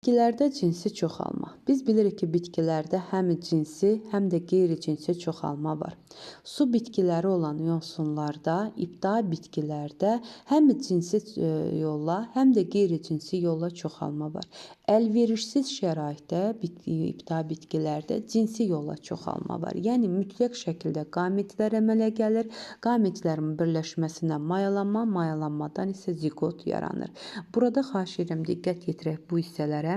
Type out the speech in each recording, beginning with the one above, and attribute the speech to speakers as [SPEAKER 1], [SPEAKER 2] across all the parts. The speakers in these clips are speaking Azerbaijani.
[SPEAKER 1] Bitkilərdə cinsi çoxalma. Biz bilirik ki, bitkilərdə həm cinsi, həm də qeyri-cinsi çoxalma var. Su bitkiləri olan yosunlarda, ibtidai bitkilərdə həm cinsi yolla, həm də qeyri-cinsi yolla çoxalma var. Əlverişsiz şəraitdə ibtidai bitkilərdə cinsi yolla çoxalma var. Yəni mütləq şəkildə qametlər əmələ gəlir. Qametlərin birləşməsinə mayalanma, mayalanmadan isə ziqot yaranır. Burada xahiş edirəm diqqət yetirək bu hissələrə.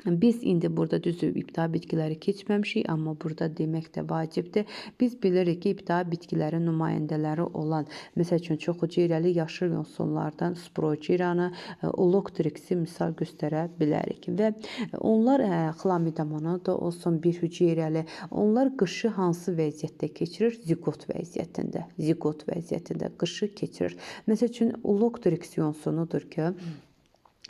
[SPEAKER 1] Biz indi burada düzdür ibtidai bitkiləri keçməmişik, amma burada demək də vacibdir. Biz bilirik ki, ibtidai bitkilərin nümayəndələri olan, məsəl üçün çox hüceyrəli yaşıl yosunlardan Spirogyranı, Ulothrixi misal göstərə bilərik. Və onlar Chlamydomonas da olsun bir hüceyrəli, onlar qışı hansı vəziyyətdə keçirir? Ziqot vəziyyətində. Ziqot vəziyyətində qışı keçirir. Məsəl üçün Ulothrix yosunudur ki,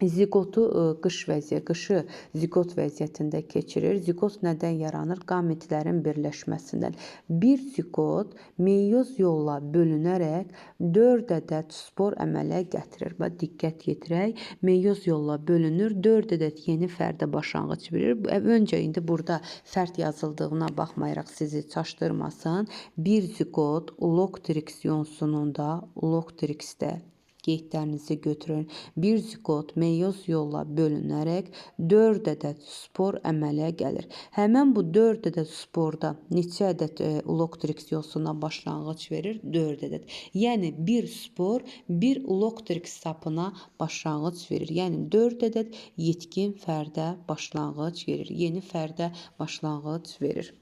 [SPEAKER 1] ziqotu qışı ziqot vəziyyətində keçirir. Ziqot nədən yaranır? Qametlərin birləşməsindən. Bir ziqot meyoz yolla bölünərək 4 ədəd spor əmələ gətirir. Bax, diqqət yetirək. Meyoz yolla bölünür, 4 ədəd yeni fərdə başlanğıc verir. Öncə indi burada fərd yazıldığına baxmayaraq sizi çaşdırmasın. Bir ziqot Ulothrix yosununda, Ulothrixdə qeydlərinizi götürün. Bir ziqot meyoz yolla bölünərək 4 ədəd spor əmələ gəlir. Həmən bu 4 ədəd sporda neçə ədəd Ulothrix yosununa başlanğıc verir? 4 ədəd. Yəni bir spor bir Ulothrix sapına başlanğıc verir. Yəni 4 ədəd yetkin fərdə başlanğıc verir. Yeni fərdə başlanğıc verir.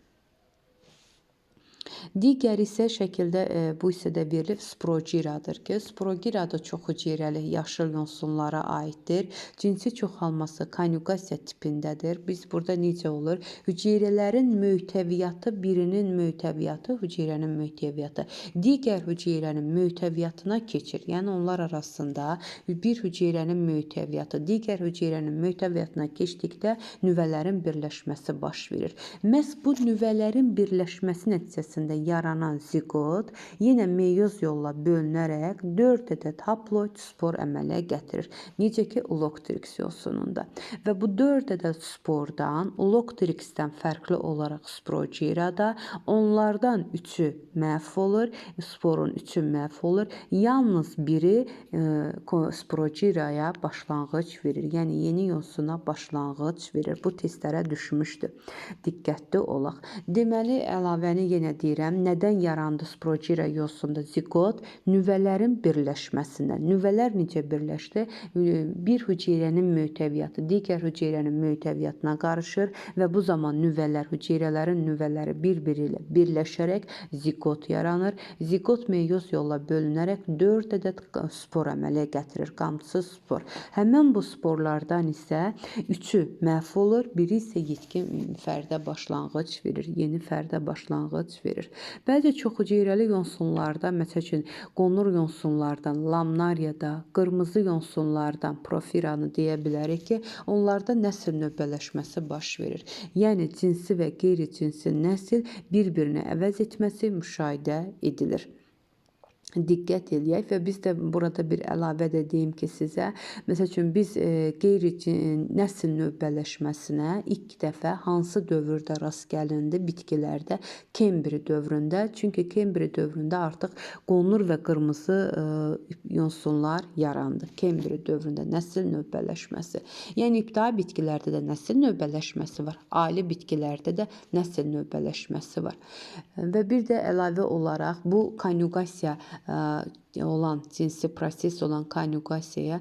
[SPEAKER 1] Digər isə şəkildə bu hissədə verilib Spirogyradır ki, Spirogyra da çox hüceyrəli yaşıl yosunlara aiddir. Cinsi çoxalması konjugasiya tipindədir. Biz burada necə olur? Hüceyrələrin möhtəviyyatı birinin möhtəviyyatı, hüceyrənin möhtəviyyatı digər hüceyrənin möhtəviyyatına keçir. Yəni onlar arasında bir hüceyrənin möhtəviyyatı digər hüceyrənin möhtəviyyatına keçdikdə nüvələrin birləşməsi baş verir. Məhz bu nüvələrin birləşməsi nəticəsində yaranan ziqot yenə meyoz yolla bölünərək 4 ədəd haploid spor əmələ gətirir. Necə ki, Ulothrix yosununda. Və bu 4 ədəd spordan Ulothrixdən fərqli olaraq Spirogyra onlardan 3-ü məhv olur, sporun 3-ü məhv olur. Yalnız biri Spirogyraya başlanğıc verir. Yəni yeni yosuna başlanğıc verir. Bu testlərə düşmüşdür. Diqqətli olaq. Deməli, əlavəni yenə deyirəm. Nədən yarandı Spirogyra yosunda ziqot? Nüvələrin birləşməsindən. Nüvələr necə birləşdi? Bir hüceyrənin möhtəviyyatı digər hüceyrənin möhtəviyyatına qarışır və bu zaman hüceyrələrin nüvələri bir-biri ilə birləşərək ziqot yaranır. Ziqot meyoz yolla bölünərək 4 ədəd spor əmələ gətirir. Qamçısız spor. Həmən bu sporlardan isə 3-ü məhv olur, biri isə yetkin fərdə başlanğıc verir. Yeni fərdə başlanğıc verir. Bəzi çox hüceyrəli yosunlarda, məsəl üçün qonur yosunlardan, lamnariyada, qırmızı yosunlardan Porfiranı deyə bilərik ki, onlarda nəsil növbələşməsi baş verir. Yəni cinsi və qeyri-cinsi nəsil bir-birini əvəz etməsi müşahidə edilir. Diqqət eləyək və biz də burada bir əlavə də deyim ki sizə, məsəl üçün biz nəsil növbələşməsinə ilk dəfə hansı dövrdə rast gəlindi bitkilərdə? Kembri dövründə. Çünki Kembri dövründə artıq qonur və qırmızı yosunlar yarandı. Kembri dövründə nəsil növbələşməsi. Yəni ibtidai bitkilərdə də nəsil növbələşməsi var. Ali bitkilərdə də nəsil növbələşməsi var. Və bir də əlavə olaraq bu konjugasiya olan cinsi proses olan konjugasiyaya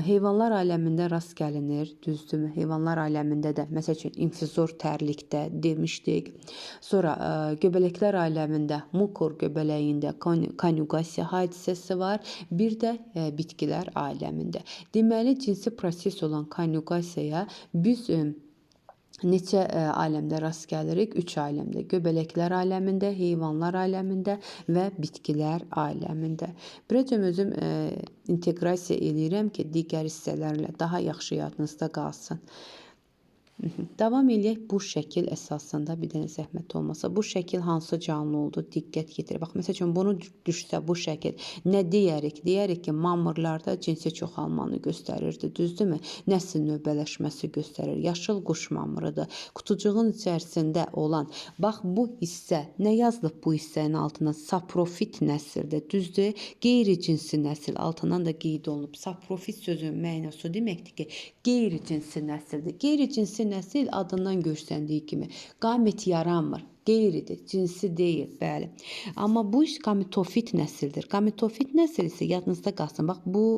[SPEAKER 1] heyvanlar aləmində rast gəlinir, düzdürmü? Heyvanlar aləmində də məsəl üçün infizor tərlikdə demişdik. Sonra göbələklər aləmində mukor göbələyində konjugasiya hadisəsi var. Bir də bitkilər aləmində. Deməli cinsi proses olan konjugasiyaya biz neçə aləmdə rast gəlirik? 3 aləmdə. Göbələklər aləmində, heyvanlar aləmində və bitkilər aləmində. Birəcəm özüm inteqrasiya eləyirəm ki, digər hissələrlə daha yaxşı yadınızda qalsın. Davam eləyək. Bu şəkil əsasında bir dənə zəhmət olmasa, bu şəkil hansı canlı oldu? Diqqət yetirir. Bax, məsəl üçün bunu düşsə bu şəkil nə deyərik? Deyərik ki, mamırlarda cinsi çoxalmanı göstərirdi, düzdürmü? Nəsil növbələşməsi göstərir. Yaşıl quş mamırıdır. Qutucuğun içərisində olan, bax bu hissə, nə yazılıb bu hissənin altına? Saprofit nəsildir, düzdür? Qeyri-cinsi nəsil altından da qeyd olunub. Saprofit sözünün mənası deməkdir ki, qeyri-cinsi nəsildir. Qeyri-cinsi nəsil adından görsəndiyi kimi qamət yaranmır. Qeyridir, cinsi deyil, bəli. Amma bu qametofit nəsildir. Qametofit nəsil isə yadınızda qalsın. Bax bu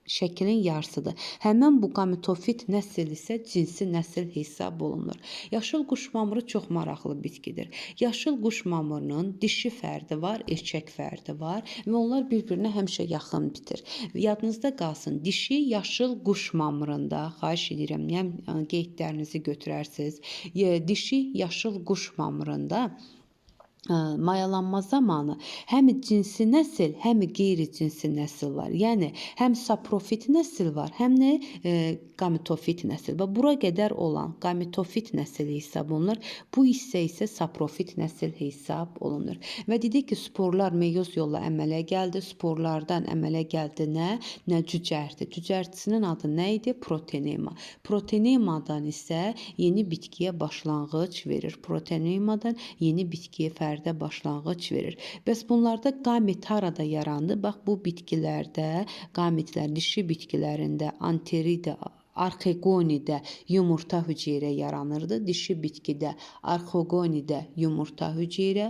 [SPEAKER 1] şəklin yarısıdır. Həmin bu qametofit nəsil isə cinsi nəsil hesab olunur. Yaşıl quş mamırı çox maraqlı bitkidir. Yaşıl quş mamırının dişi fərdi var, erkək fərdi var və onlar bir-birinə həmişə yaxın bitir. Yadınızda qalsın, dişi yaşıl quş mamırında, xahiş edirəm, qeydlərinizi götürərsiniz. Dişi yaşıl quş mamırında mayalanma zamanı həm cinsi nəsil, həm qeyri-cinsi nəsil var. Yəni, həm saprofit nəsil var, həm də qametofit nəsil. Və bura qədər olan qametofit nəsili hesab olunur. Bu hissə isə saprofit nəsil hesab olunur. Və dedik ki, sporlar meyoz yolla əmələ gəldi. Sporlardan əmələ gəldi nə? Nə cücərti. Cücərtisinin adı nə idi? Protonema. Protonemadan isə yeni bitkiyə başlanğıc verir. Protonemadan yeni bitkiyə fərdə başlanğıc verir. Bəs bunlarda qamet harada yarandı? Bax, bu bitkilərdə, qametlər dişi bitkilərində, anteridə, arxegonidə yumurta hüceyrə yaranırdı. Dişi bitkidə, arxegonidə yumurta hüceyrə,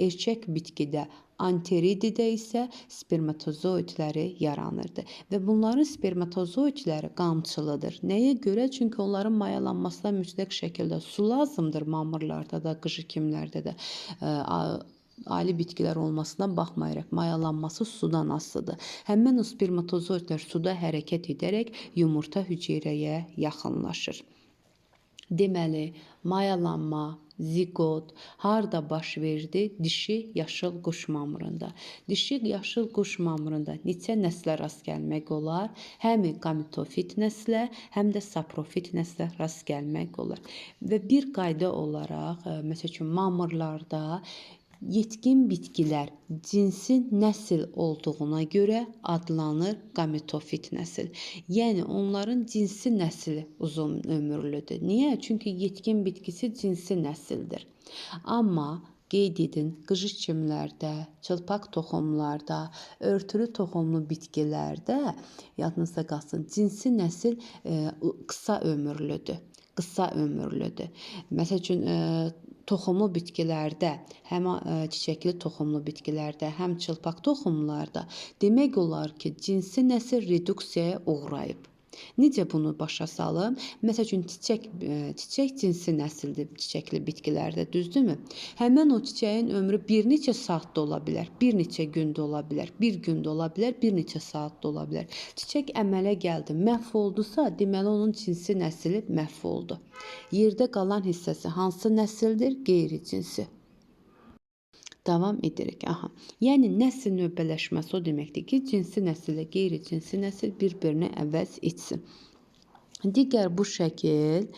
[SPEAKER 1] erkək bitkidə, anterididə isə spermatozoidləri yaranırdı. Və bunların spermatozoidləri qamçılıdır. Nəyə görə? Çünki onların mayalanmasına mütləq şəkildə su lazımdır. Mamırlarda da, qıcıkimlərdə də, ali bitkilər olmasına baxmayaraq mayalanması sudan asılıdır. Həmin o spermatozoidlər suda hərəkət edərək yumurta hüceyrəyə yaxınlaşır. Deməli, mayalanma, zigot harda baş verdi? Dişi yaşıl quş mamırında. Dişi yaşıl quş mamırında neçə nəslə rast gəlmək olar? Həm qametofit nəslə, həm də saprofit nəslə rast gəlmək olar. Və bir qayda olaraq, məsəl üçün mamırlarda yetkin bitkilər cinsi nəsil olduğuna görə adlanır qametofit nəsil. Yəni, onların cinsi nəsli uzun ömürlüdür. Niyə? Çünki yetkin bitkisi cinsi nəsildir. Amma qeyd edin, qıcıkimlərdə, çılpaq toxumlarda, örtülü toxumlu bitkilərdə, yadınızda qalsın, cinsi nəsil qısa ömürlüdür. Qısa ömürlüdür. Məsəl üçün, toxumlu bitkilərdə, həm çiçəkli toxumlu bitkilərdə, həm çılpaq toxumlarda demək olar ki, cinsi nəsil reduksiyaya uğrayıb. Necə bunu başa salım? Məsəl üçün, çiçək cinsi nəsildir çiçəkli bitkilərdə, düzdürmü? Həmən o çiçəyin ömrü bir neçə saatda ola bilər, bir neçə gündə ola bilər, bir gündə ola bilər, bir neçə saatda ola bilər. Çiçək əmələ gəldi, məhv oldusa, deməli onun cinsi nəsili məhv oldu. Yerdə qalan hissəsi hansı nəsildir? Qeyri-cinsi. Davam edirik. Yəni, nəsil növbələşməsi o deməkdir ki, cinsi nəsil ilə qeyri-cinsi nəsil bir-birini əvəz etsin. Digər bu şəkil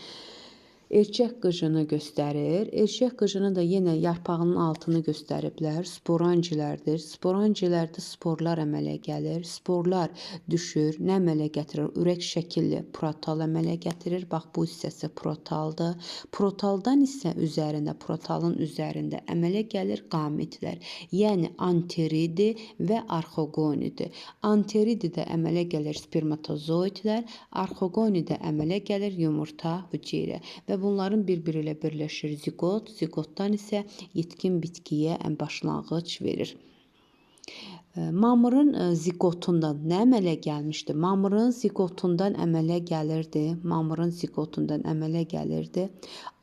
[SPEAKER 1] erkək qıcını göstərir. Erkək qıcını da yenə yarpağının altını göstəriblər. Sporangilərdir. Sporangilərdə sporlar əmələ gəlir. Sporlar düşür. Nə əmələ gətirir? Ürək şəkilli protal əmələ gətirir. Bax, bu hissəsi protaldır. Protaldan isə protalın üzərində əmələ gəlir qametlər. Yəni, anteridi və arxegonidir. Anterididə əmələ gəlir spermatozoidlər. Arxegonidə əmələ gəlir yumurta hüceyrə. Və bunların bir-biri ilə birləşir zigot. Zigotdan isə yetkin bitkiyə başlanğıc verir. Mamırın zigotundan nə əmələ gəlmişdi? Mamırın zigotundan əmələ gəlirdi. Mamırın zigotundan əmələ gəlirdi.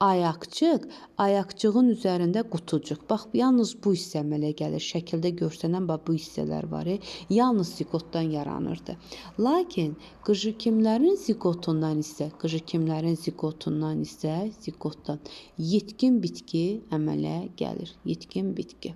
[SPEAKER 1] Ayaqcıq, ayaqcığın üzərində qutucuq. Bax, yalnız bu hissə əmələ gəlir. Şəkildə görsənən bu hissələr var. Yalnız zigotdan yaranırdı. Lakin qıcıkimlərin zigotundan isə yetkin bitki əmələ gəlir. Yetkin bitki.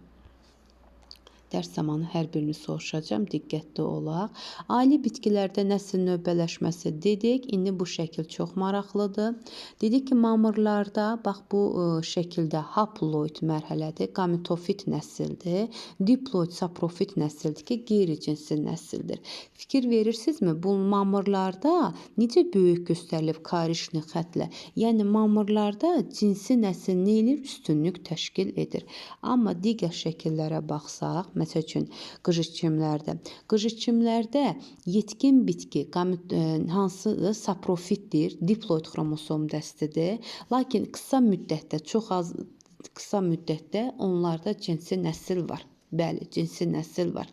[SPEAKER 1] Dərs zamanı hər birini soruşacağam, diqqətli olaq. Ali bitkilərdə nəsil növbələşməsi dedik. İndi bu şəkil çox maraqlıdır. Dedik ki, mamırlarda bax bu şəkildə haploid mərhələdir, gametofit nəsildir. Diploid, saprofit nəsildir ki, qeyri-cinsi nəsildir. Fikir verirsinizmi? Bu mamırlarda necə böyük göstərilib karişli xətlə? Yəni mamırlarda cinsi nəsil nə edir? Üstünlük təşkil edir. Amma digər şəkillərə baxsaq, məsəl üçün qıcıçimlərdə yetkin bitki hansıdır? Saprofitdir, diploid xromosom dəstidir. Lakin qısa müddətdə onlarda cinsi nəsil var. Bəli, cinsi nəsil var.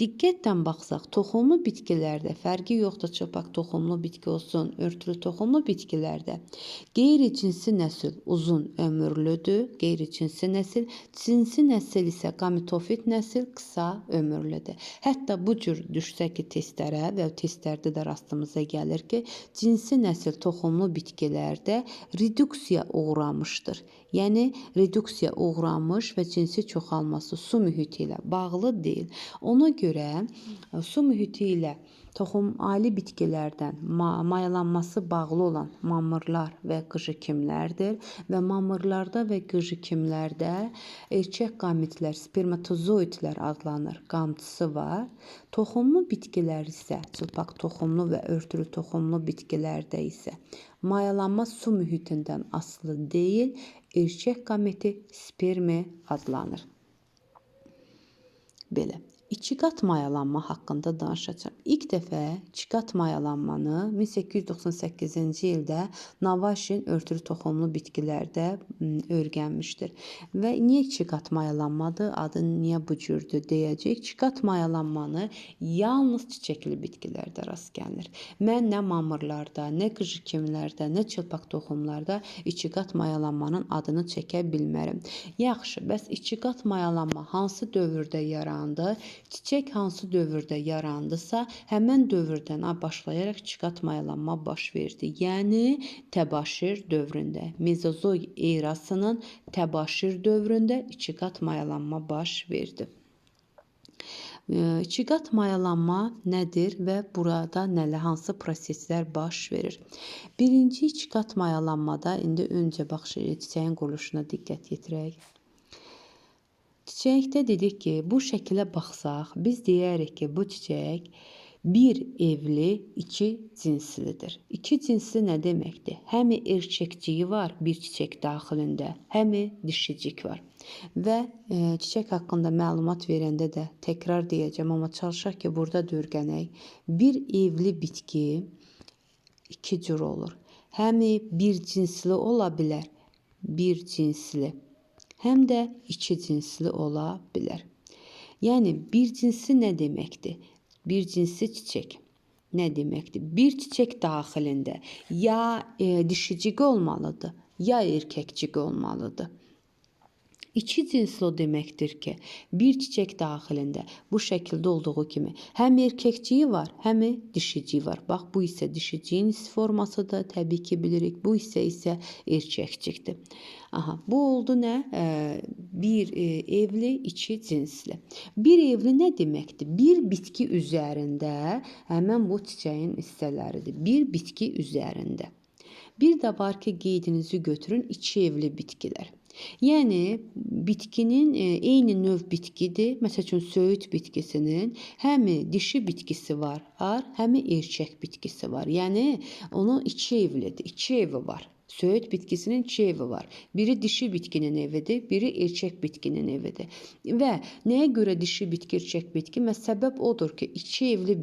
[SPEAKER 1] Diqqətlə baxsaq, toxumlu bitkilərdə fərqi yoxdur, çılpaq toxumlu bitki olsun, örtülü toxumlu bitkilərdə qeyri-cinsi nəsil uzun ömürlüdür, qeyri-cinsi nəsil, cinsi nəsil isə gametofit nəsil qısa ömürlüdür. Hətta bu cür düşsə ki testlərə və testlərdə də rastımıza gəlir ki, cinsi nəsil toxumlu bitkilərdə reduksiya uğramışdır. Yəni reduksiya uğramış və cinsi çoxalması su mühiti ilə bağlı deyil. Ona görə su mühiti ilə ali bitkilərdən mayalanması bağlı olan mamırlar və qıcıkimlərdir və mamırlarda və qıcıkimlərdə erkək qametlər, spermatozoidlər adlanır, qamçısı var. Toxumlu bitkilər isə, çılpaq toxumlu və örtülü toxumlu bitkilərdə isə mayalanma su mühitindən asılı deyil, erkək qameti spermi adlanır. Belə. İkiqat mayalanma haqqında danışacağım. İlk dəfə ikiqat mayalanmanı 1898-ci ildə Navaşin örtülü toxumlu bitkilərdə öyrənmişdir. Və niyə ikiqat mayalanmadır? Adı niyə bu cürdür deyəcək. İkiqat mayalanmanı yalnız çiçəkli bitkilərdə rast gəlinir. Mən nə mamırlarda, nə qıcıkimlərdə, nə çılpaq toxumlarda ikiqat mayalanmanın adını çəkə bilmərəm. Yaxşı, bəs ikiqat mayalanma hansı dövrdə yarandı? Çiçək hansı dövrdə yarandısa, həmən dövrdən başlayaraq ikiqat mayalanma baş verdi. Yəni təbaşir dövründə, mezozoik erasının təbaşir dövründə ikiqat mayalanma baş verdi. İkiqat mayalanma nədir və burada hansı proseslər baş verir? Birinci ikiqat mayalanmada indi öncə çiçəyin quruluşuna diqqət yetirək. Çiçəkdə dedik ki, bu şəkilə baxsaq, biz deyərik ki, bu çiçək bir evli, iki cinslidir. İki cinsli nə deməkdir? Həmi erkəkciyi var bir çiçək daxilində, həmi dişicik var. Və çiçək haqqında məlumat verəndə də təkrar deyəcəm, amma çalışaq ki, burada dörgənək. Bir evli bitki iki cür olur. Həmi bir cinsli ola bilər, bir cinsli. Həm də iki cinsli ola bilər. Yəni bir cinsi nə deməkdir? Bir cinsi çiçək nə deməkdir? Bir çiçək daxilində ya dişicik olmalıdır, ya erkəkcik olmalıdır. İki cinsli o deməkdir ki, bir çiçək daxilində bu şəkildə olduğu kimi həm erkəkciyi var, həm dişiciyi var. Bax, bu isə dişiciyin formasıdır, təbii ki bilirik. Bu isə erkəkcikdir. Bu oldu nə? Bir evli, iki cinsli. Bir evli nə deməkdir? Bir bitki üzərində, həmən bu çiçəyin hissələridir. Bir bitki üzərində. Bir də var ki, qeydinizi götürün, iki evli bitkilər. Yəni bitkinin eyni növ bitkidir. Məsəl üçün söyüd bitkisinin həmi dişi bitkisi var, həmi erkək bitkisi var. Yəni onun iki evlidir, iki evi var. Söyüd bitkisinin iki evi var. Biri dişi bitkinin evidir, biri erkək bitkinin evidir. Və nəyə görə dişi bitki, erkək bitki? Səbəb odur ki, iki evli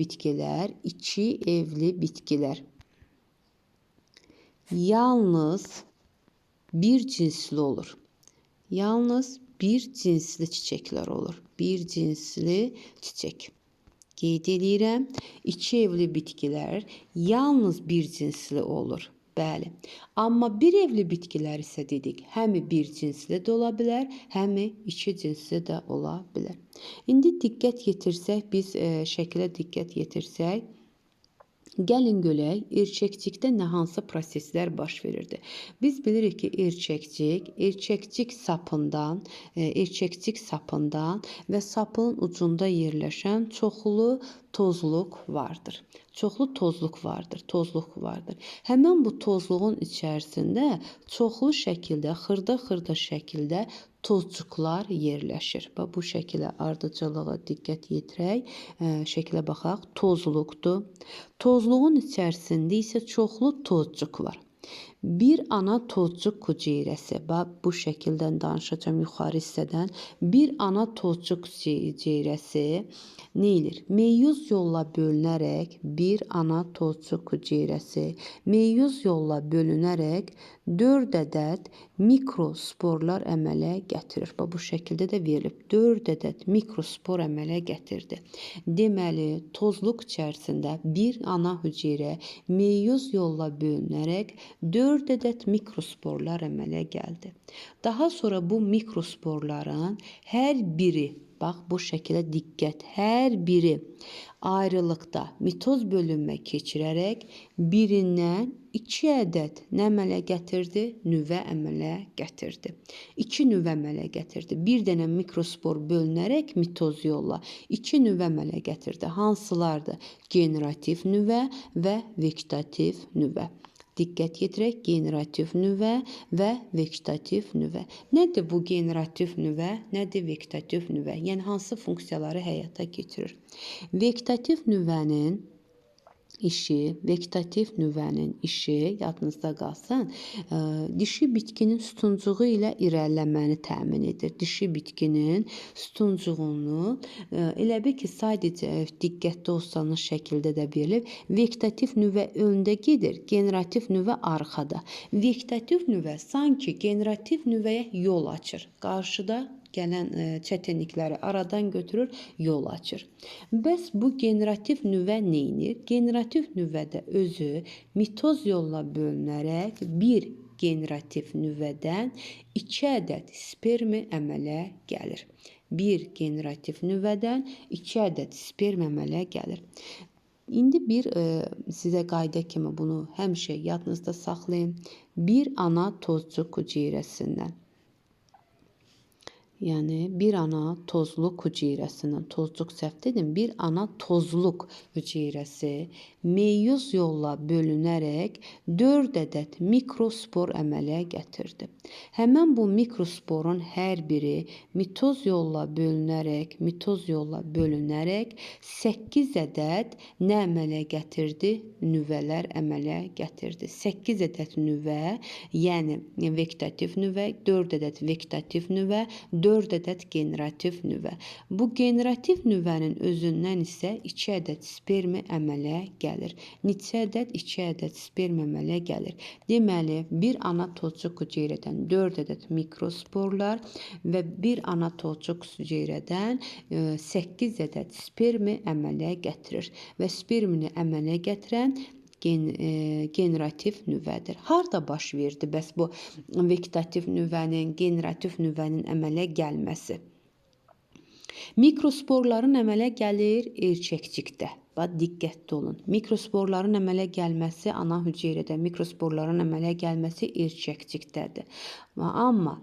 [SPEAKER 1] bitkilər yalnız bir cinsli olur. Yalnız bir cinsli çiçəklər olur. Bir cinsli çiçək. Qeyd edirəm, iki evli bitkilər yalnız bir cinsli olur. Bəli. Amma bir evli bitkilər isə dedik, həmi bir cinsli də ola bilər, həmi iki cinsli də ola bilər. İndi diqqət yetirsək, biz şəkilə diqqət yetirsək, Gəlin görək, erkəkcikdə nə hansı proseslər baş verirdi? Biz bilirik ki, erkəkcik sapından və sapın ucunda yerləşən çoxlu tozluq vardır. Tozluq vardır. Həmin bu tozluğun içərisində çoxlu şəkildə, xırda şəkildə tozcuqlar yerləşir. Bax, bu şəkilə ardıcıllığa diqqət yetirək. Şəkilə baxaq. Tozluqdur. Tozluğun içərisində isə çoxlu tozcuq var. Bir ana tozcuq hüceyrəsi, bax bu şəkildən danışacağım yuxarı hissədən. Bir ana tozcuq hüceyrəsi nə edir? Meyuz yolla bölünərək bir ana tozcuq hüceyrəsi meyuz yolla bölünərək 4 ədəd mikrosporlar əmələ gətirir. Bax bu şəkildə də verilib. 4 ədəd mikrospor əmələ gətirdi. Deməli, tozluq içərisində bir ana hüceyrə meyuz yolla bölünərək 4 ədəd mikrosporlar əmələ gəldi. Daha sonra bu mikrosporların hər biri, bax bu şəkilə diqqət, hər biri ayrılıqda mitoz bölünmə keçirərək birindən 2 ədəd nə əmələ gətirdi? Nüvə əmələ gətirdi. 2 nüvə əmələ gətirdi. Bir dənə mikrospor bölünərək mitoz yolla 2 nüvə əmələ gətirdi. Hansılardır? Generativ nüvə və vegetativ nüvə. Diqqət yetirək, generativ nüvə və vegetativ nüvə. Nədir bu generativ nüvə? Nədir vegetativ nüvə? Yəni, hansı funksiyaları həyata keçirir? Vegetativ nüvənin işi, yadınızda qalsın, dişi bitkinin sütuncuğu ilə irəliləməni təmin edir. Dişi bitkinin sütuncuğunu, elə bil ki, sadəcə diqqətli olsanız şəkildə də verilib. Vegetativ nüvə öndə gedir, generativ nüvə arxada. Vegetativ nüvə sanki generativ nüvəyə yol açır. Qarşıda gələn çətinlikləri aradan götürür, yol açır. Bəs bu generativ nüvə neynir? Generativ nüvədə özü mitoz yolla bölünərək bir generativ nüvədən 2 ədəd spermi əmələ gəlir. Bir generativ nüvədən 2 ədəd sperm əmələ gəlir. İndi bir sizə qayda kimi bunu həmişə yadınızda saxlayın. Bir ana tozcuq hüceyrəsindən. Yəni, bir ana tozluq hüceyrəsindən, tozcuq səhv dedim, bir ana tozluq hüceyrəsi meyuz yolla bölünərək 4 ədəd mikrospor əmələ gətirdi. Həmən bu mikrosporun hər biri mitoz yolla bölünərək 8 ədəd nə əmələ gətirdi? Nüvələr əmələ gətirdi. 8 ədəd nüvə, yəni vegetativ nüvə, 4 ədəd vegetativ nüvə, 4 ədəd generativ nüvə. Bu generativ nüvənin özündən isə 2 ədəd spermi əmələ gəlir. Neçə ədəd? 2 ədəd sperm əmələ gəlir. Deməli, bir ana tozcuq hüceyrədən 4 ədəd mikrosporlar və bir ana tozcuq hüceyrədən 8 ədəd spermi əmələ gətirir. Və spermini əmələ gətirən generativ nüvədir. Harda baş verdi bəs bu vegetativ nüvənin, generativ nüvənin əmələ gəlməsi? Mikrosporların əmələ gəlir erkəkcikdə. Bax, diqqətli olun. Mikrosporların əmələ gəlməsi ana hüceyrədə, mikrosporların əmələ gəlməsi erkəkcikdədir. Amma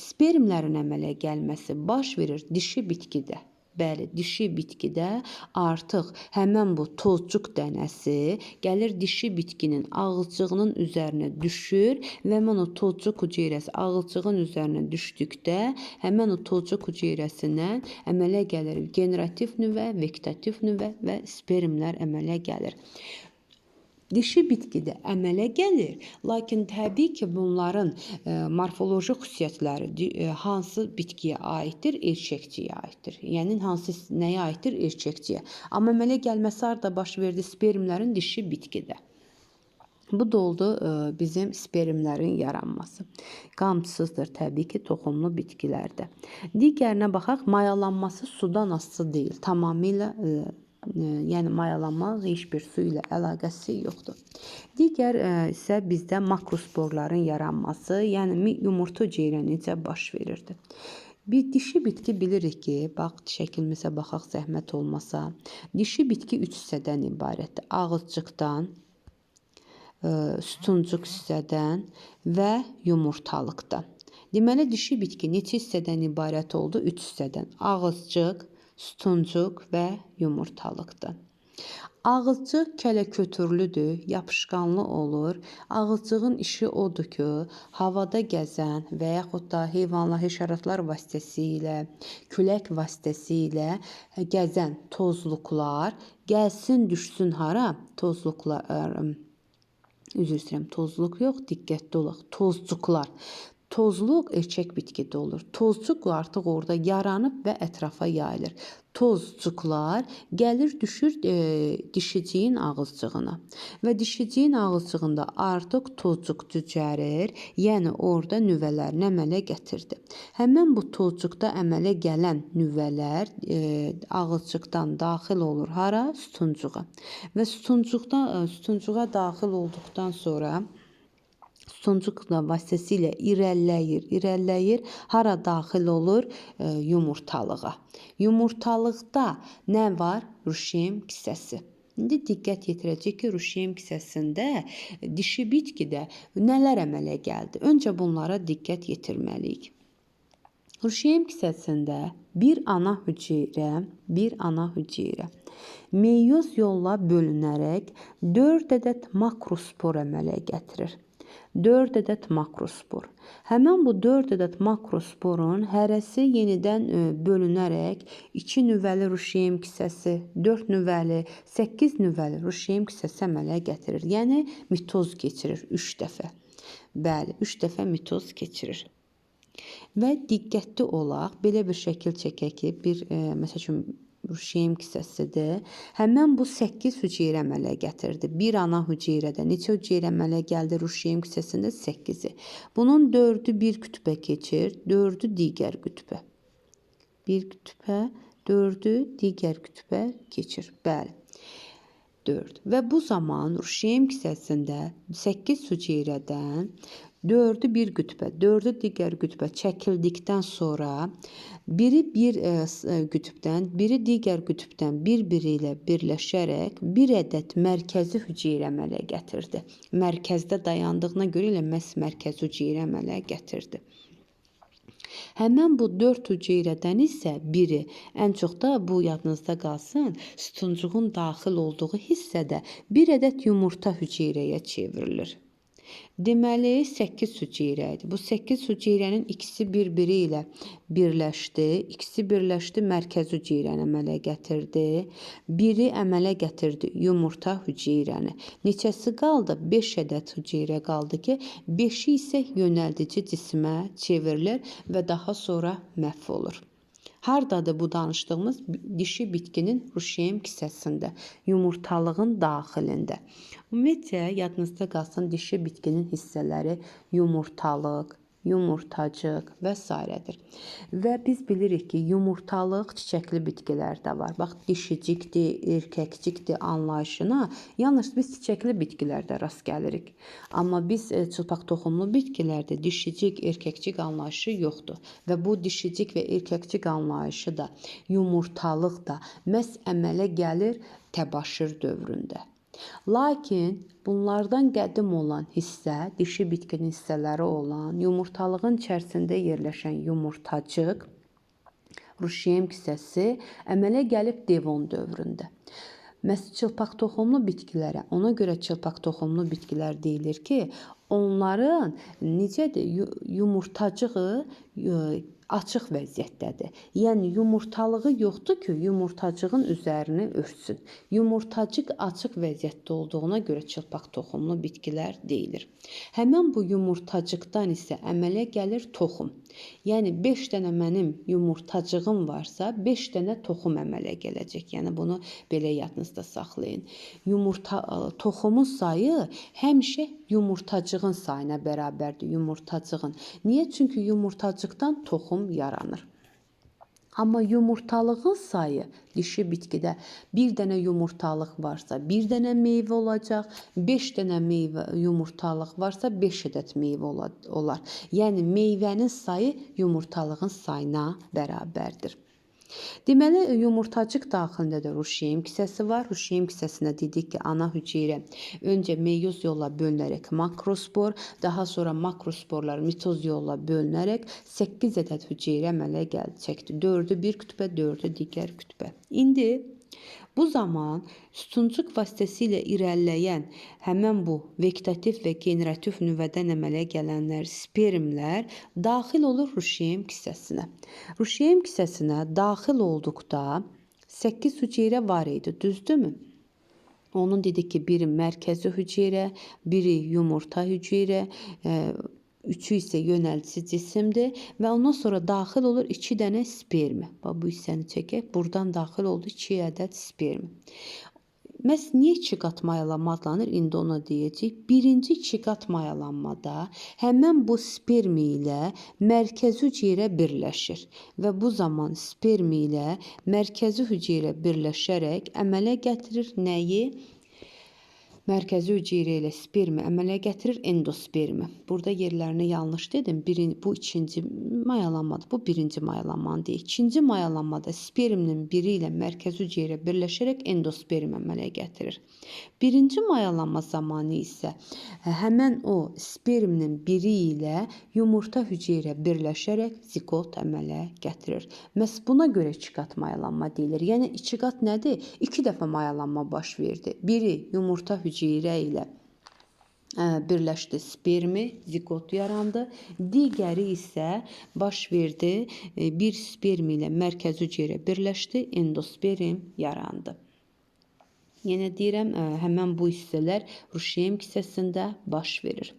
[SPEAKER 1] spermlərin əmələ gəlməsi baş verir dişi bitkidə. Bəli, dişi bitkidə artıq həmən bu tozcuq dənəsi gəlir dişi bitkinin ağızcığının üzərinə düşür və həmən o tozcuq hüceyrəsi ağızcığın üzərinə düşdükdə həmən o tozcuq hüceyrəsindən əmələ gəlir generativ nüvə, vegetativ nüvə və spermlər əmələ gəlir. Dişi bitkidə əmələ gəlir, lakin təbii ki, bunların morfoloji xüsusiyyətləri hansı bitkiyə aiddir? Erkəkciyə aiddir. Yəni, nəyə aiddir? Erkəkciyə. Amma əmələ gəlməsi harda baş verdi? Spermlərin dişi bitkidə. Bu da oldu bizim spermlərin yaranması. Qamçısızdır təbii ki, toxumlu bitkilərdə. Digərinə baxaq, mayalanması sudan asılı deyil. Tamamilə yəni mayalanma heç bir su ilə əlaqəsi yoxdur. Digər isə bizdə makrosporların yaranması, yəni yumurta hüceyrə necə baş verirdi? Bir dişi bitki bilirik ki, bax şəklimizə baxaq zəhmət olmasa. Dişi bitki 3 hissədən ibarətdir. Ağızcıqdan, sütuncuq hissədən və yumurtalıqdan. Deməli, dişi bitki neçə hissədən ibarət oldu? 3 hissədən. Ağızcıq, sütuncuq və yumurtalıqdan. Ağızcıq kələkötürlüdür, yapışqanlı olur. Ağızcığın işi odur ki, havada gəzən və yaxud da heyvanlar, həşəratlar vasitəsilə, külək vasitəsilə gəzən tozluqlar gəlsin, düşsün hara? Tozluqlar, üzr istəyirəm, tozluq yox, diqqətli olaq. Tozcuqlar. Tozluq erkək bitkidə olur. Tozcuq artıq orada yaranıb və ətrafa yayılır. Tozcuqlar gəlir, düşür dişiciyin ağızcığına. Və dişiciyin ağızcığında artıq tozcuq cücərir, yəni orada nüvələrini əmələ gətirdi. Həmin bu tozcuqda əmələ gələn nüvələr ağızcıqdan daxil olur hara? Sütuncuğa. Və sütuncuğa daxil olduqdan sonra sütuncuq vasitəsilə irəliləyir. Hara daxil olur? Yumurtalığa. Yumurtalıqda nə var? Ruşem kisəsi. İndi diqqət yetirəcək ki, ruşem kisəsində dişi bitkidə nələr əmələ gəldi? Öncə bunlara diqqət yetirməliyik. Ruşem kisəsində bir ana hüceyrə meyoz yolla bölünərək 4 ədəd makrospor əmələ gətirir. 4 ədəd makrospor. Həmin bu 4 ədəd makrosporun hərəsi yenidən bölünərək 2 nüvəli ruşem kisəsi, 4 nüvəli, 8 nüvəli ruşem kisəsi əmələ gətirir. Yəni mitoz keçirir 3 dəfə. Bəli, 3 dəfə mitoz keçirir. Və diqqətli olaq, belə bir şəkil çəkək ki, məsəl üçün ruşem kisəsidir. Həmin bu 8 hüceyrə əmələ gətirdi. Bir ana hüceyrədə neçə hüceyrə əmələ gəldi ruşem kisəsində? 8-i. Bunun 4-ü bir kütbə keçir, 4-ü digər kütbə. Bir kütbə, 4-ü digər kütbə keçir. Bəli. 4. Və bu zaman ruşem kisəsində 8 hüceyrədən 4-ü bir kütbə, 4-ü digər kütbə çəkildikdən sonra biri bir kütbdən, biri digər kütbdən bir-biri ilə birləşərək bir ədəd mərkəzi hüceyrə əmələ gətirdi. Mərkəzdə dayandığına görə elə məhz mərkəzi hüceyrə əmələ gətirdi. Həmən bu 4 hüceyrədən isə biri, ən çox da bu yadınızda qalsın, sütuncuğun daxil olduğu hissədə bir ədəd yumurta hüceyrəyə çevrilir. Deməli 8 hüceyrə idi. Bu 8 hüceyrənin ikisi bir-biri ilə birləşdi. İkisi birləşdi, mərkəz hüceyrəni əmələ gətirdi. Biri əmələ gətirdi yumurta hüceyrəni. Neçəsi qaldı? 5 ədəd hüceyrə qaldı ki, 5-i isə yönəldici cismə çevrilir və daha sonra məhv olur. Hardadır bu danışdığımız? Dişi bitkinin ruşem kisəsində, yumurtalığın daxilində. Ümumiyyətlə, yadınızda qalsın, dişi bitkinin hissələri yumurtalıq, yumurtacıq və s. Və biz bilirik ki, yumurtalıq çiçəkli bitkilərdə var. Bax, dişicikdir, erkəkcikdir anlayışına yalnız biz çiçəkli bitkilərdə rast gəlirik. Amma biz çılpaq toxumlu bitkilərdə dişicik, erkəkcik anlayışı yoxdur. Və bu dişicik və erkəkcik anlayışı da, yumurtalıq da məhz əmələ gəlir təbaşir dövründə. Lakin bunlardan qədim olan hissə, dişi bitkinin hissələri olan, yumurtalığın içərisində yerləşən yumurtacıq, ruşem kisəsi əmələ gəlib devon dövründə. Məhz çılpaq toxumlu bitkilərə, ona görə çılpaq toxumlu bitkilər deyilir ki, onların necədir? Yumurtacığı açıq vəziyyətdədir. Yəni yumurtalığı yoxdur ki, yumurtacığın üzərini örtsün. Yumurtacıq açıq vəziyyətdə olduğuna görə çılpaq toxumlu bitkilər deyilir. Həmin bu yumurtacıqdan isə əmələ gəlir toxum. Yəni 5 dənə mənim yumurtacığım varsa, 5 dənə toxum əmələ gələcək. Yəni bunu belə yadınızda saxlayın. Toxumun sayı həmişə yumurtacığın sayına bərabərdir, yumurtacığın. Niyə? Çünki yumurtacıqdan toxum yaranır. Amma yumurtalığın sayı dişi bitkidə bir dənə yumurtalıq varsa, bir dənə meyvə olacaq, 5 dənə meyvə yumurtalıq varsa, 5 ədəd meyvə olar. Yəni meyvənin sayı yumurtalığın sayına bərabərdir. Deməli, yumurtacıq daxilində də ruşeym kisəsi var. Ruşeym kisəsinə dedik ki, ana hüceyrə öncə meyoz yolla bölünərək makrospor, daha sonra makrosporlar mitoz yolla bölünərək 8 ədəd hüceyrə əmələ çəkdi. 4-ü bir kütbə, 4-ü digər kütbə. İndi bu zaman sütuncuq vasitəsilə irəliləyən həmən bu vegetativ və generativ nüvədən əmələ gələnlər, spermlər daxil olur ruşeym kisəsinə. Ruşeym kisəsinə daxil olduqda 8 hüceyrə var idi, düzdürmü? Onun dedik ki, biri mərkəzi hüceyrə, biri yumurta hüceyrə, üçü isə yönəltici cisimdir və ondan sonra daxil olur 2 dənə spermi. Bu hissəni çəkək. Buradan daxil oldu 2 ədəd spermi. Məhz niyə 2 qat mayalanma adlanır? İndi ona deyəcək. Birinci 2 qat mayalanmada həmən bu spermi ilə mərkəzi hüceyrə birləşir və bu zaman spermi ilə mərkəzi hüceyrə birləşərək əmələ gətirir nəyi? Mərkəzi hüceyrə ilə spermi əmələ gətirir endospermi. Burada yerlərini yanlış dedim. Bu ikinci mayalanmadır. Bu birinci mayalanmanı deyil. İkinci mayalanmada sperminin biri ilə mərkəzi hüceyrə birləşərək endospermi əmələ gətirir. Birinci mayalanma zamanı isə həmən o sperminin biri ilə yumurta hüceyrə birləşərək zigot əmələ gətirir. Məhz buna görə 2 qat mayalanma deyilir. Yəni 2 qat nədir? 2 dəfə mayalanma baş verdi. Biri yumurta hüceyrə ilə birləşdi, spermi, zigot yarandı. Digəri isə baş verdi, bir spermi ilə mərkəzi hüceyrə birləşdi, endosperm yarandı. Yenə deyirəm, həmən bu hissələr ruşeym kisəsində baş verir.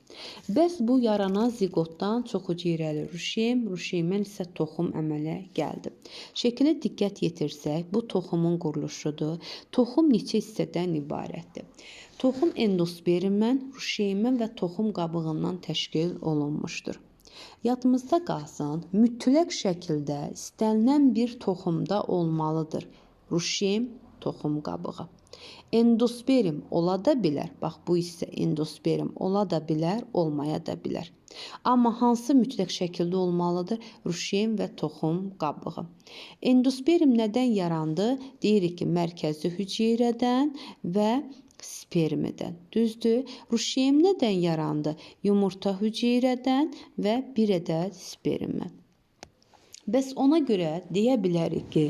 [SPEAKER 1] Bəs bu yaranan zigotdan çox hüceyrəli ruşeymdən isə toxum əmələ gəldi. Şəkilə diqqət yetirsək, bu toxumun quruluşudur. Toxum neçə hissədən ibarətdir? Toxum endospermdən, ruşeymdən və toxum qabığından təşkil olunmuşdur. Yadımızda qalsın, mütləq şəkildə istənilən bir toxumda olmalıdır. Ruşeym, toxum qabığı. Endosperm ola da bilər. Bax, bu isə endosperm ola da bilər, olmaya da bilər. Amma hansı mütləq şəkildə olmalıdır? Ruşeym və toxum qabığı. Endosperm nədən yarandı? Deyirik ki, mərkəzi hüceyrədən və spermidən. Düzdür? Ruşeym nədən yarandı? Yumurta hüceyrədən və bir ədəd spermdən. Bəs ona görə deyə bilərik ki,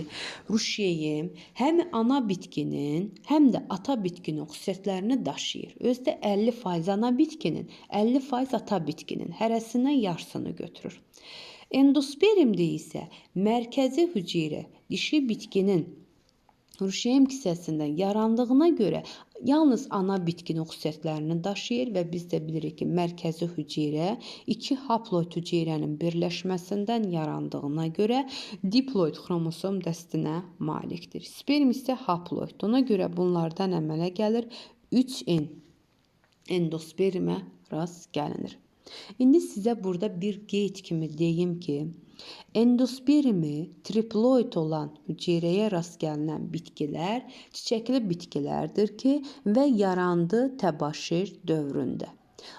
[SPEAKER 1] ruşeym həm ana bitkinin, həm də ata bitkinin xüsusiyyətlərini daşıyır. Özdə 50% ana bitkinin, 50% ata bitkinin hərəsindən yarısını götürür. Endospermdə isə mərkəzi hüceyrə dişi bitkinin ruşeym kisəsindən yarandığına görə yalnız ana bitkinin xüsusiyyətlərini daşıyır və biz də bilirik ki, mərkəzi hüceyrə 2 haploid hüceyrənin birləşməsindən yarandığına görə diploid xromosom dəstinə malikdir. Sperm isə haploid. Ona görə bunlardan əmələ gəlir 3N endospermə rast gəlinir. İndi sizə burada bir qeyd kimi deyim ki, endospermi triploid olan hüceyrəyə rast gəlinən bitkilər çiçəkli bitkilərdir ki, və yarandı təbaşir dövründə.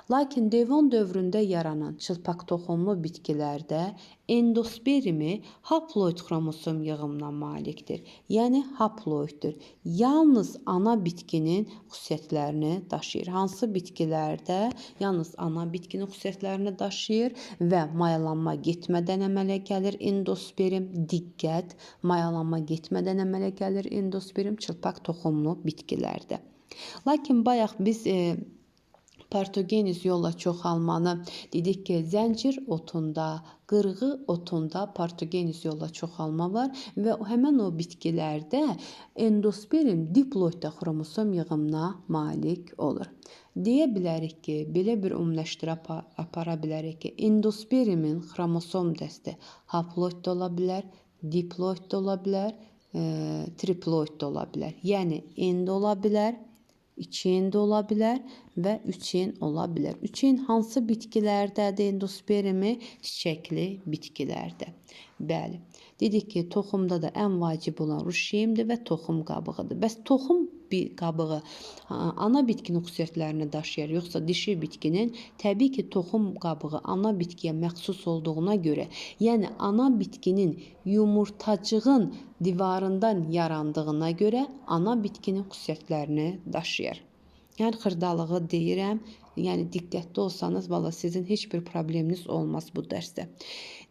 [SPEAKER 1] Lakin Devon dövründə yaranan çılpaq toxumlu bitkilərdə endospermi haploid xromosom yığımına malikdir. Yəni haploiddir. Yalnız ana bitkinin xüsusiyyətlərini daşıyır. Hansı bitkilərdə yalnız ana bitkinin xüsusiyyətlərini daşıyır və mayalanma getmədən əmələ gəlir endosperm. Diqqət, mayalanma getmədən əmələ gəlir endosperm çılpaq toxumlu bitkilərdə. Lakin bayaq biz partogeniz yolla çoxalmanı dedik ki, zəncir otunda, qırğı otunda partogeniz yolla çoxalma var və həmən o bitkilərdə endosperm diploiddə xromosom yığımına malik olur. Deyə bilərik ki, belə bir ümumiləşdirə apara bilərik ki, endospermin xromosom dəsti haploid da ola bilər, diploid da ola bilər, triploid da ola bilər. Yəni end ola bilər, 2N də ola bilər və 3N ola bilər. 3N hansı bitkilərdədir? Endospermi çiçəkli bitkilərdə. Bəli. Dedik ki, toxumda da ən vacib olan ruşeymdir və toxum qabığıdır. Bəs toxum qabığı ana bitkinin xüsusiyyətlərini daşıyır, yoxsa dişi bitkinin? Təbii ki, toxum qabığı ana bitkiyə məxsus olduğuna görə, yəni ana bitkinin yumurtacığın divarından yarandığına görə ana bitkinin xüsusiyyətlərini daşıyır. Yəni xırdalığı deyirəm, yəni diqqətli olsanız, valla sizin heç bir probleminiz olmaz bu dərsdə.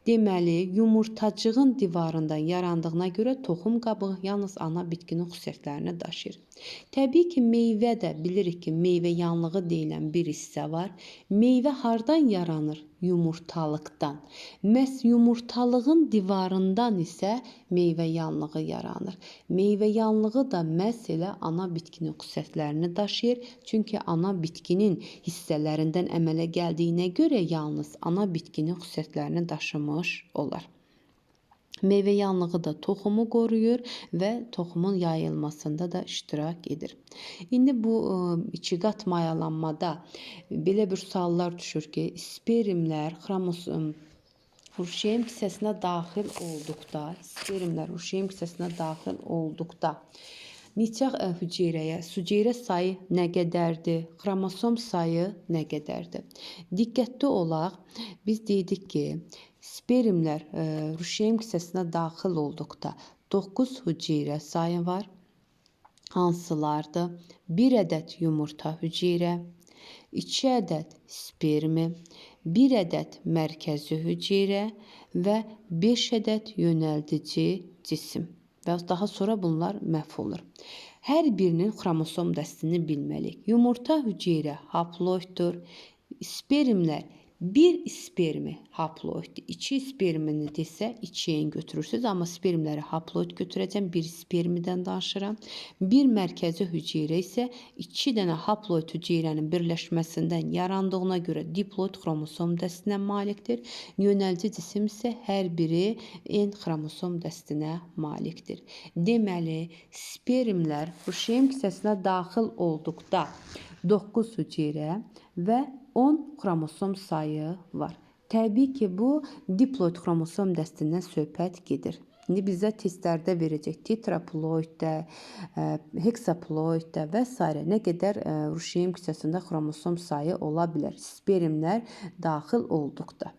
[SPEAKER 1] Deməli, yumurtacığın divarından yarandığına görə toxum qabığı yalnız ana bitkinin xüsusiyyətlərini daşıyır. Təbii ki, meyvə də bilirik ki, meyvə yanlığı deyilən bir hissə var. Meyvə hardan yaranır? Yumurtalıqdan. Məhz yumurtalığın divarından isə meyvə yanlığı yaranır. Meyvə yanlığı da məhz elə ana bitkinin xüsusiyyətlərini daşıyır. Çünki ana bitkinin hissələrindən əmələ gəldiyinə görə yalnız ana bitkinin xüsusiyyətlərini daşımış olar. Meyvə yanlığı da toxumu qoruyur və toxumun yayılmasında da iştirak edir. İndi bu ikiqat mayalanmada belə bir suallar düşür ki, spermlər ruşeym hissəsinə daxil olduqda, neçə hüceyrə sayı nə qədərdir? Xromosom sayı nə qədərdir? Diqqətli olaq, biz dedik ki, spermlər ruşeym hissəsinə daxil olduqda 9 hüceyrə sayı var. Hansılardır? 1 ədəd yumurta hüceyrə, 2 ədəd spermi, 1 ədəd mərkəzi hüceyrə və 5 ədəd yönəldici cisim. Və daha sonra bunlar məhv olur. Hər birinin xromosom dəstini bilməliyik. Yumurta hüceyrə haploiddur. Spermlər bir spermi haploiddir. 2 spermini desə 2N götürürsünüz. Amma spermləri haploid götürəcəm. Bir spermidən danışıram. Bir mərkəzi hüceyrə isə 2 dənə haploid hüceyrənin birləşməsindən yarandığına görə diploid xromosom dəstinə malikdir. Yönəlci cisim isə hər biri N xromosom dəstinə malikdir. Deməli, spermlər ruşeym hissəsinə daxil olduqda 9 hüceyrə və 10 xromosom sayı var. Təbii ki, bu diploid xromosom dəstindən söhbət gedir. İndi bizə testlərdə verəcək tetraploiddə, heksaploiddə və s. nə qədər ruşeym hissəsində xromosom sayı ola bilər spermlər daxil olduqda.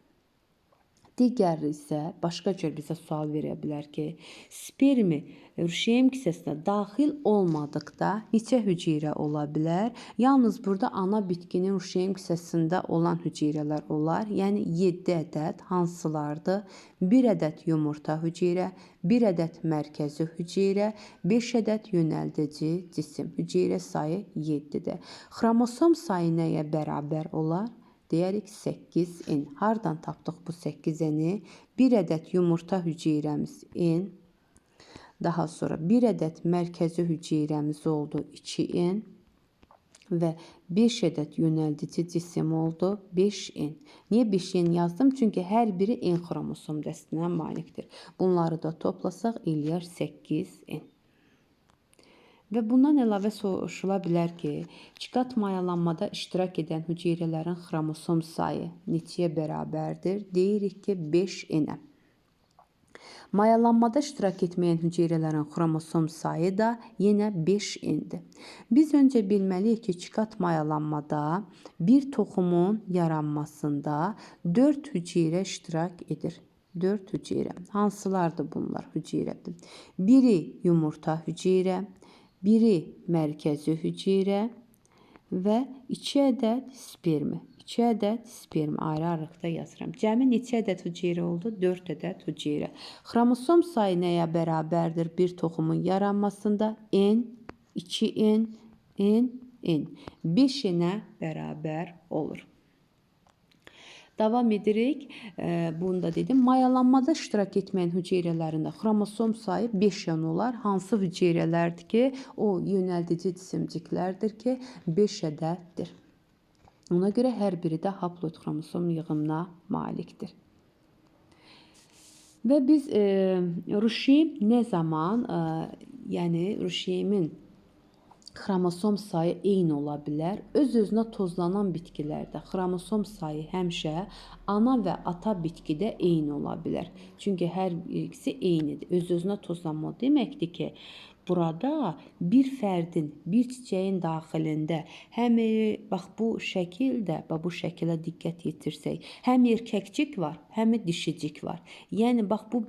[SPEAKER 1] Digəri isə başqa cür bizə sual verə bilər ki, spermi ruşeym hissəsinə daxil olmadıqda neçə hüceyrə ola bilər? Yalnız burada ana bitkinin ruşeym hissəsində olan hüceyrələr olar. Yəni 7 ədəd hansılardır? 1 ədəd yumurta hüceyrə, 1 ədəd mərkəzi hüceyrə, 5 ədəd yönəldici cisim. Hüceyrə sayı 7-dir. Xromosom sayı nəyə bərabər olar? Deyərik 8N. Hardan tapdıq bu 8N-i? 1 ədəd yumurta hüceyrəmiz N. Daha sonra 1 ədəd mərkəzi hüceyrəmiz oldu 2N. Və 5 ədəd yönəldici cisim oldu 5N. Niyə 5N yazdım? Çünki hər biri N xromosom dəstinə malikdir. Bunları da toplasaq eləyər 8N. Və bundan əlavə soruşula bilər ki, ikiqat mayalanmada iştirak edən hüceyrələrin xromosom sayı neçəyə bərabərdir? Deyirik ki, 5N-ə. Mayalanmada iştirak etməyən hüceyrələrin xromosom sayı da yenə 5N-dir. Biz öncə bilməliyik ki, ikiqat mayalanmada bir toxumun yaranmasında 4 hüceyrə iştirak edir. 4 hüceyrə. Hansılardır bunlar hüceyrədir? Biri yumurta hüceyrə, biri mərkəzi hüceyrə və 2 ədəd spermi. 2 ədəd sperm ayrı-ayrılıqda yazıram. Cəmi neçə ədəd hüceyrə oldu? 4 ədəd hüceyrə. Xromosom sayı nəyə bərabərdir bir toxumun yaranmasında? N, 2N, N, N. 5N-ə bərabər olur. Davam edirik. Bunu da dedim. Mayalanmada iştirak etməyən hüceyrələrində xromosom sayı 5N olar. Hansı hüceyrələrdir ki, o yönəldici cisimciklərdir ki, 5 ədəddir. Ona görə hər biri də haploid xromosom yığımına malikdir. Və biz ruşeym nə zaman, yəni ruşeymin xromosom sayı eyni ola bilər. Öz-özünə tozlanan bitkilərdə xromosom sayı həmişə ana və ata bitkidə eyni ola bilər. Çünki hər ikisi eynidir. Öz-özünə tozlanma deməkdir ki, burada bir fərdin, bir çiçəyin daxilində həm bax bu şəkildə, bax bu şəkilə diqqət yetirsək, həm erkəkcik var, həm dişicik var. Yəni bax bu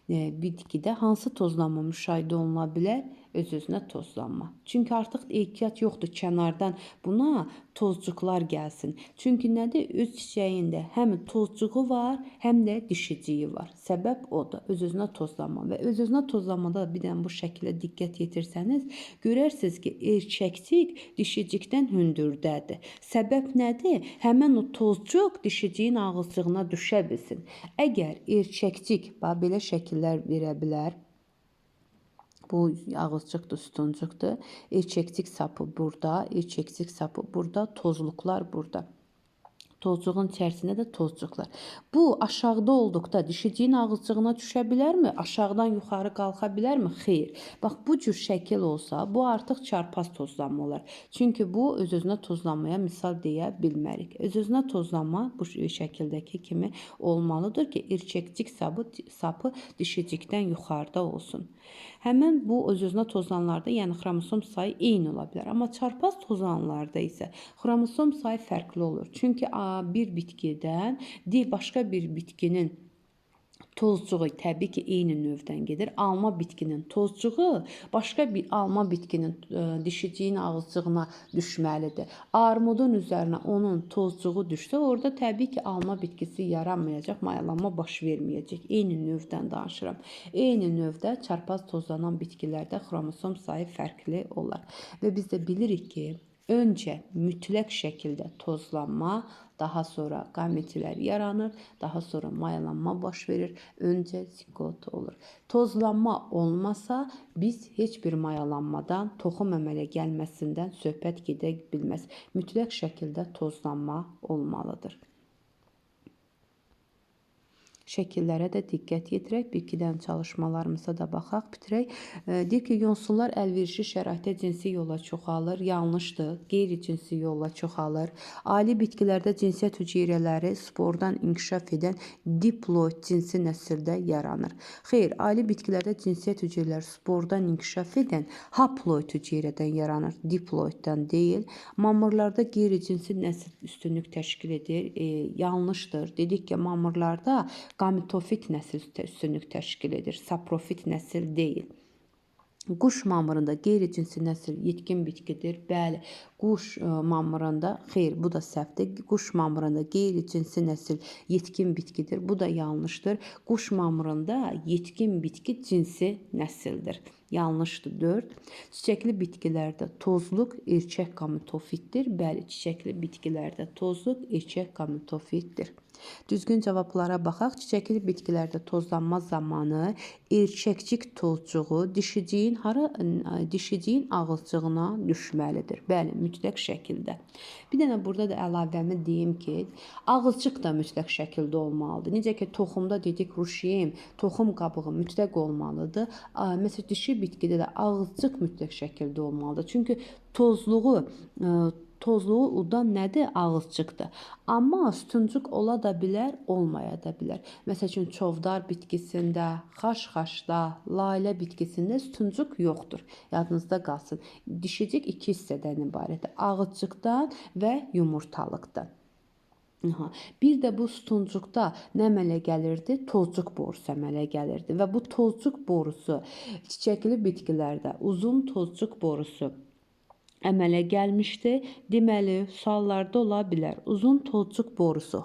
[SPEAKER 1] bitkidə hansı tozlanma müşahidə oluna bilər? Öz-özünə tozlanma. Çünki artıq ehtiyac yoxdur kənardan buna tozcuqlar gəlsin. Çünki nədir? Öz çiçəyində həm tozcuğu var, həm də dişiciyi var. Səbəb odur. Öz-özünə tozlanma və öz-özünə tozlanmada bir dənə bu şəkilə diqqət yetirsəniz, görərsiniz ki, erkəkcik dişicikdən hündürdədir. Səbəb nədir? Həmin o tozcuq dişiciyin ağızcığına düşə bilsin. Əgər erkəkcik, bax belə şəkillər verə bilər. Bu ağızcıqdır, sütuncuqdur. Erkəkcik sapı burada, erkəkcik sapı burada, tozluqlar burada. Tozcuğun içərisində də tozcuqlar. Bu aşağıda olduqda dişiciyin ağızcığına düşə bilərmi? Aşağıdan yuxarı qalxa bilərmi? Xeyr. Bax bu cür şəkil olsa, bu artıq çarpaz tozlanma olar. Çünki bu öz-özünə tozlanmaya misal deyə bilmərik. Öz-özünə tozlanma bu şəkildəki kimi olmalıdır ki, erkəkcik sapı dişicikdən yuxarıda olsun. Həmin bu öz-özünə tozlananlarda, yəni xromosom sayı eyni ola bilər. Amma çarpaz tozlananlarda isə xromosom sayı fərqli olur. Çünki bir bitkidən başqa bir bitkinin tozcuğu təbii ki, eyni növdən gedir. Alma bitkinin tozcuğu başqa bir alma bitkinin dişiciyin ağızcığına düşməlidir. Armudun üzərinə onun tozcuğu düşsə, orada təbii ki, alma bitkisi yaranmayacaq, mayalanma baş verməyəcək. Eyni növdən danışıram. Eyni növdə çarpaz tozlanan bitkilərdə xromosom sayı fərqli olar. Və biz də bilirik ki, öncə mütləq şəkildə tozlanma, daha sonra qametlər yaranır, daha sonra mayalanma baş verir, öncə zigot olur. Tozlanma olmasa, biz heç bir mayalanmadan, toxum əmələ gəlməsindən söhbət gedə bilməz. Mütləq şəkildə tozlanma olmalıdır. Şəkillərə də diqqət yetirək. Bir-iki dənə çalışmalarımıza da baxaq, bitirək. Deyir ki, yosunlar əlverişli şəraitdə cinsi yolla çoxalır. Yanlışdır. Qeyri-cinsi yolla çoxalır. Ali bitkilərdə cinsiyyət hüceyrələri spordan inkişaf edən diploid cinsi nəsildə yaranır. Xeyr, ali bitkilərdə cinsiyyət hüceyrələri spordan inkişaf edən haploid hüceyrədən yaranır. Diploiddən deyil. Mamırlarda qeyri-cinsi nəsil üstünlük təşkil edir. Yanlışdır. Dedik ki, mamırlarda gametofit nəsil üstünlük təşkil edir. Saprofit nəsil deyil. Quş mamırında qeyri-cinsi nəsil yetkin bitkidir. Bəli, quş mamırında, xeyr, bu da səhvdir. Quş mamırında qeyri-cinsi nəsil yetkin bitkidir. Bu da yanlışdır. Quş mamırında yetkin bitki cinsi nəsildir. Yanlışdır. 4. Çiçəkli bitkilərdə tozluq erkək gametofitdir. Bəli, çiçəkli bitkilərdə tozluq erkək gametofitdir. Düzgün cavablara baxaq. Çiçəkli bitkilərdə tozlanma zamanı erkəkcik tozcuğu dişiciyin ağızcığına düşməlidir. Bəli, mütləq şəkildə. Bir dənə burada da əlavəmi deyim ki, ağızcıq da mütləq şəkildə olmalıdır. Necə ki, toxumda dedik ruşiyem, toxum qabığı mütləq olmalıdır. Məsələn, dişi bitkidə də ağızcıq mütləq şəkildə olmalıdır. Çünki tozluğu udan nədir? Ağızcıqdır. Amma sütuncuq ola da bilər, olmaya da bilər. Məsələn, çovdar bitkisində, xaş-xaşda, lalə bitkisində sütuncuq yoxdur. Yadınızda qalsın. Dişicik 2 hissədən ibarətdir. Ağızcıqdan və yumurtalıqdan. Bir də bu sütuncuqda nə əmələ gəlirdi? Tozcuq borusu əmələ gəlirdi. Və bu tozcuq borusu çiçəkli bitkilərdə uzun tozcuq borusu əmələ gəlmişdi. Deməli, suallarda ola bilər. Uzun tozcuq borusu